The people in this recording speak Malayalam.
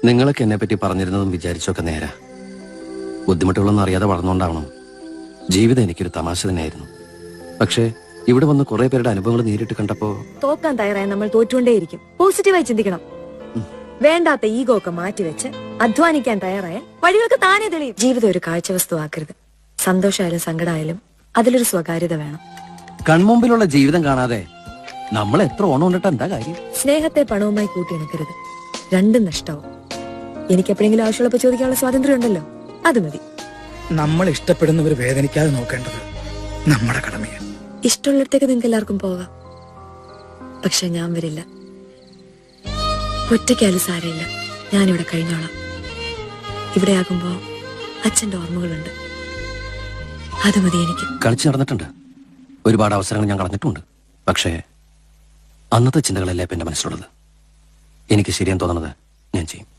നിങ്ങളൊക്കെ എന്നെ പറ്റി പറഞ്ഞിരുന്നതും വിചാരിച്ചൊക്കെ നേരാ. ബുദ്ധിമുട്ടുകളൊന്നും അറിയാതെ വളർന്നുകൊണ്ടാവണം. ജീവിതം എനിക്കൊരു തമാശ തന്നെയായിരുന്നു. പക്ഷേ ഇവിടെ വന്ന് കുറെ പേരുടെ അനുഭവങ്ങൾ നേരിട്ട് കണ്ടപ്പോ തോക്കാൻ തയ്യാറായ നമ്മൾ തോറ്റുകൊണ്ടേയിരിക്കും. പോസിറ്റീവായി ചിന്തിക്കണം. വേണ്ടാത്ത ഈഗോ ഒക്കെ മാറ്റിവെച്ച് അധ്വാനിക്കാൻ തയ്യാറായ വഴികൾക്ക് താനേ തെളിയും. ജീവിതം ഒരു കാഴ്ചവസ്തു ആക്കരുത്. സന്തോഷമായാലും സങ്കടമായാലും അതിലൊരു സ്വകാര്യത വേണം. കൺമുമ്പിലുള്ള ജീവിതം കാണാതെ നമ്മൾ എത്ര ഓണം കൊണ്ടിട്ട് എന്താ കാര്യം? സ്നേഹത്തെ പണവുമായി കൂട്ടിയിണക്കരുത്. രണ്ടും നഷ്ടവും. എനിക്ക് എപ്പോഴെങ്കിലും ആവശ്യമുള്ളപ്പോ ചോദിക്കാനുള്ള സ്വാതന്ത്ര്യം ഉണ്ടല്ലോ, അത് മതി. നമ്മൾ ഇഷ്ടപ്പെടുന്നവർ വേദനിക്കാതെ നോക്കേണ്ടത് നമ്മുടെ കടമയാണ്. ഇഷ്ടമുള്ളിടത്തേക്ക് നിങ്ങൾക്ക് എല്ലാവർക്കും പോകാം, പക്ഷെ ഞാൻ വരില്ല. ഒറ്റയ്ക്കാലും സാരമില്ല, ഞാനിവിടെ കഴിഞ്ഞോളാം. ഇവിടെ ആകുമ്പോ അച്ഛന്റെ ഓർമ്മകളുണ്ട്, അത് മതി എനിക്ക്. കളിച്ചു നടന്നിട്ടുണ്ട്, ഒരുപാട് അവസരങ്ങൾ ഞാൻ കളഞ്ഞിട്ടുണ്ട്. പക്ഷേ അന്നത്തെ ചിന്തകളല്ലേ എന്റെ മനസ്സിലുള്ളത്. എനിക്ക് ശരിയെന്ന് തോന്നുന്നത് ഞാൻ ചെയ്യും.